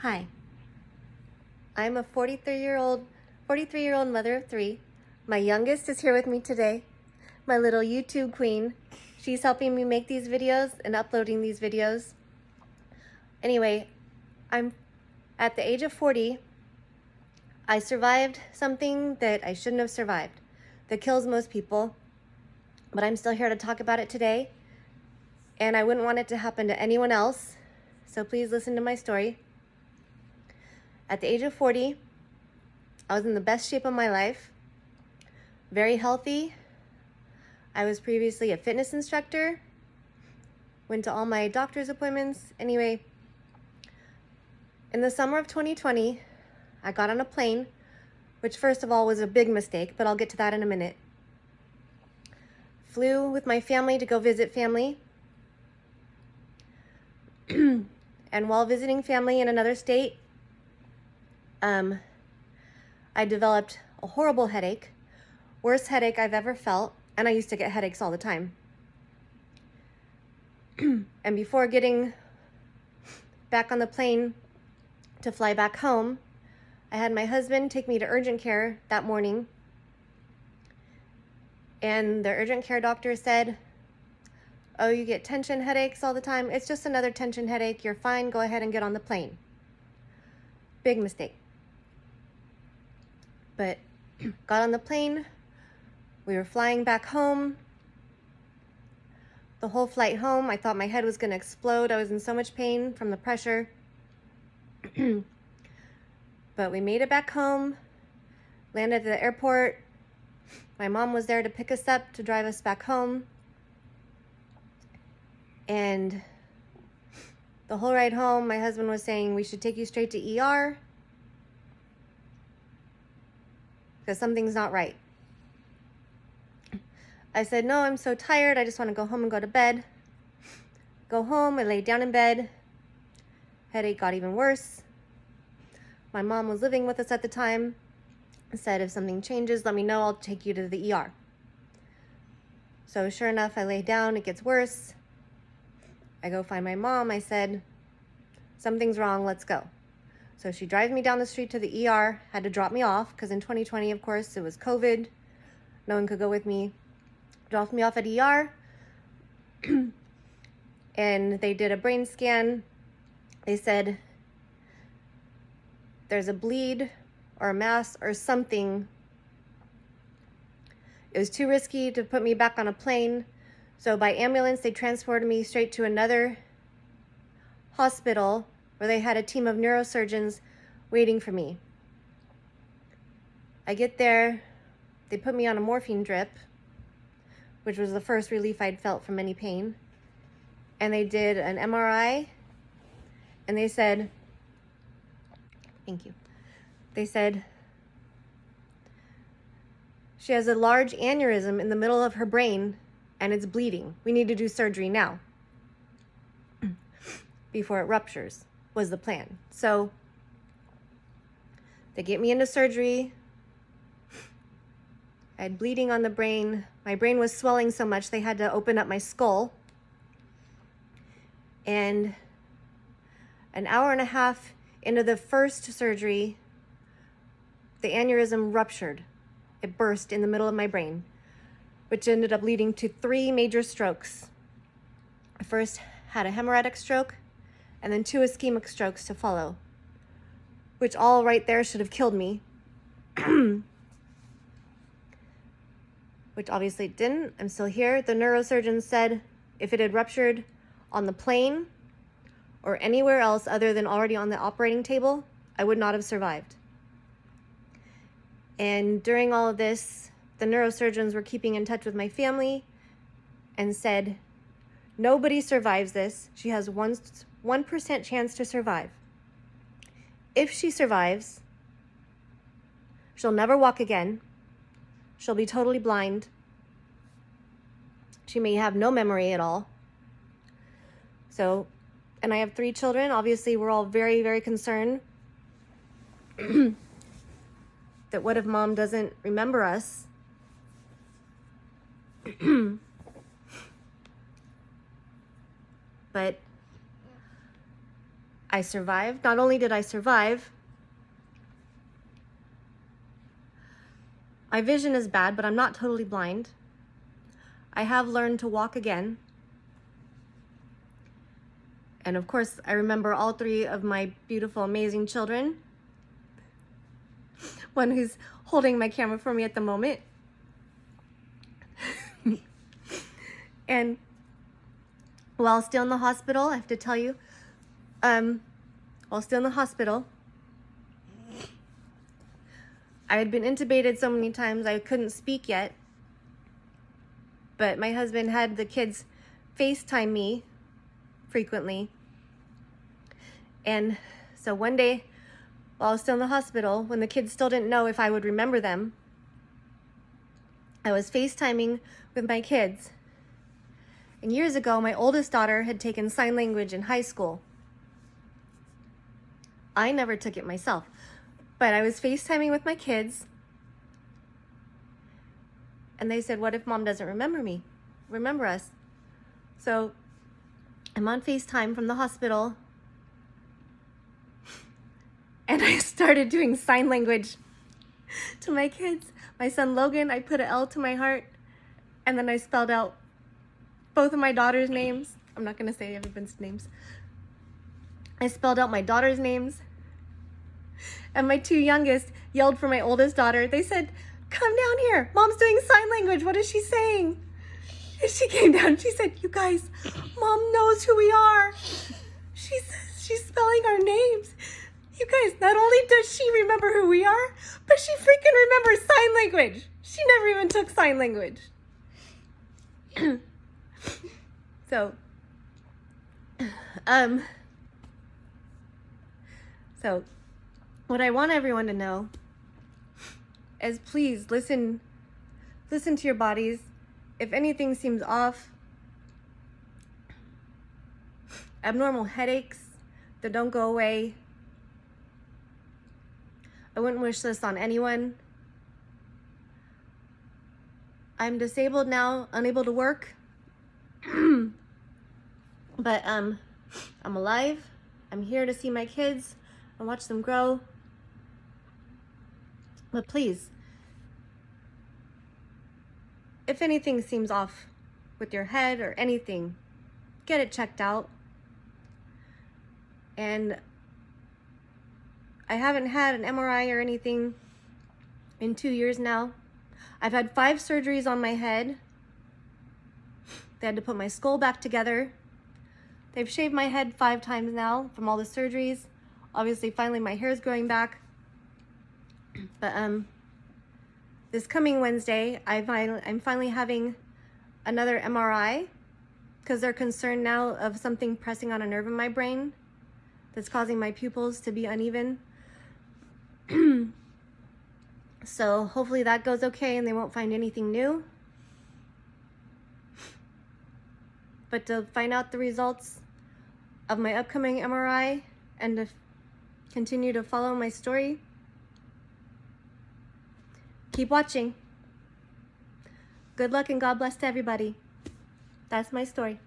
Hi, I'm a 43-year-old mother of three. My youngest is here with me today, my little YouTube queen. She's helping me make these videos and uploading these videos. Anyway, I'm at the age of 40. I survived something that I shouldn't have survived, that kills most people, but I'm still here to talk about it today, and I wouldn't want it to happen to anyone else, so please listen to my story. At the age of 40, I was in the best shape of my life, very healthy. I was previously a fitness instructor, went to all my doctor's appointments. Anyway, in the summer of 2020, I got on a plane, which first of all was a big mistake, but I'll get to that in a minute. Flew with my family to go visit family. And while visiting family in another state, I developed a horrible headache, worst headache I've ever felt, and I used to get headaches all the time. And before getting back on the plane to fly back home, I had my husband take me to urgent care that morning, and the urgent care doctor said, "Oh, you get tension headaches all the time? It's just another tension headache. You're fine. Go ahead and get on the plane." Big mistake. But got on the plane. We were flying back home. The whole flight home, I thought my head was going to explode. I was in so much pain from the pressure. But we made it back home, landed at the airport. My mom was there to pick us up, to drive us back home. And the whole ride home, my husband was saying, "We should take you straight to ER because something's not right." I said, "No, I'm so tired. I just want to go home and go to bed." Go home, I laid down in bed. Headache got even worse. My mom was living with us at the time. Said, "If something changes, let me know. I'll take you to the ER." So sure enough, I lay down. It gets worse. I go find my mom. I said, "Something's wrong. Let's go." So she drives me down the street to the ER. Had to drop me off because in 2020, of course, it was COVID. No one could go with me. Dropped me off at ER. And they did a brain scan. They said there's a bleed or a mass or something. It was too risky to put me back on a plane. So by ambulance, they transported me straight to another hospital where they had a team of neurosurgeons waiting for me. I get there. They put me on a morphine drip, which was the first relief I'd felt from any pain. And they did an MRI, and they said, "Thank you." They said, "She has a large aneurysm in the middle of her brain, and it's bleeding. We need to do surgery now before it ruptures," was the plan. So they get me into surgery. I had bleeding on the brain. My brain was swelling so much they had to open up my skull. And an hour and a half into the first surgery, the aneurysm ruptured. It burst in the middle of my brain, which ended up leading to 3 major strokes. I first had a hemorrhagic stroke, and then 2 ischemic strokes to follow, which all right there should have killed me. Which obviously it didn't. I'm still here. The neurosurgeon said if it had ruptured on the plane or anywhere else other than already on the operating table, I would not have survived. And during all of this, the neurosurgeons were keeping in touch with my family and said, "Nobody survives this. She has 1% chance to survive. If she survives, she'll never walk again. She'll be totally blind. She may have no memory at all." So, and I have 3 children. Obviously, we're all very, very concerned that what if mom doesn't remember us? But I survived. Not only did I survive, my vision is bad, but I'm not totally blind. I have learned to walk again. And of course, I remember all three of my beautiful, amazing children. One who's holding my camera for me at the moment. And while still in the hospital, I have to tell you, while still in the hospital, I had been intubated so many times I couldn't speak yet. But my husband had the kids FaceTime me frequently. And so one day, while I was still in the hospital, when the kids still didn't know if I would remember them, I was FaceTiming with my kids. And years ago, my oldest daughter had taken sign language in high school. I never took it myself, but I was FaceTiming with my kids. And they said, what if mom doesn't remember us? So I'm on FaceTime from the hospital. And I started doing sign language to my kids. My son Logan, I put an L to my heart. And then I spelled out both of my daughter's names. I'm not going to say everyone's names. I spelled out my daughter's names. And my two youngest yelled for my oldest daughter. They said, come down here. Mom's doing sign language. What is she saying? And she came down. She said, you guys, mom knows who we are. She says she's spelling our names. You guys, not only does she remember who we are, but she freaking remembers sign language. She never even took sign language. So what I want everyone to know is please listen to your bodies. If anything seems off, abnormal headaches that don't go away, I wouldn't wish this on anyone. I'm disabled now, unable to work, but I'm alive. I'm here to see my kids and watch them grow. But please, if anything seems off with your head or anything, get it checked out. And I haven't had an MRI or anything in 2 years now. I've had 5 surgeries on my head. They had to put my skull back together. They've shaved my head 5 times now from all the surgeries. Obviously, finally my hair is growing back. But this coming Wednesday, I'm finally having another MRI because they're concerned now of something pressing on a nerve in my brain that's causing my pupils to be uneven. So hopefully that goes okay and they won't find anything new. But to find out the results of my upcoming MRI and to continue to follow my story, keep watching. Good luck and God bless to everybody. That's my story.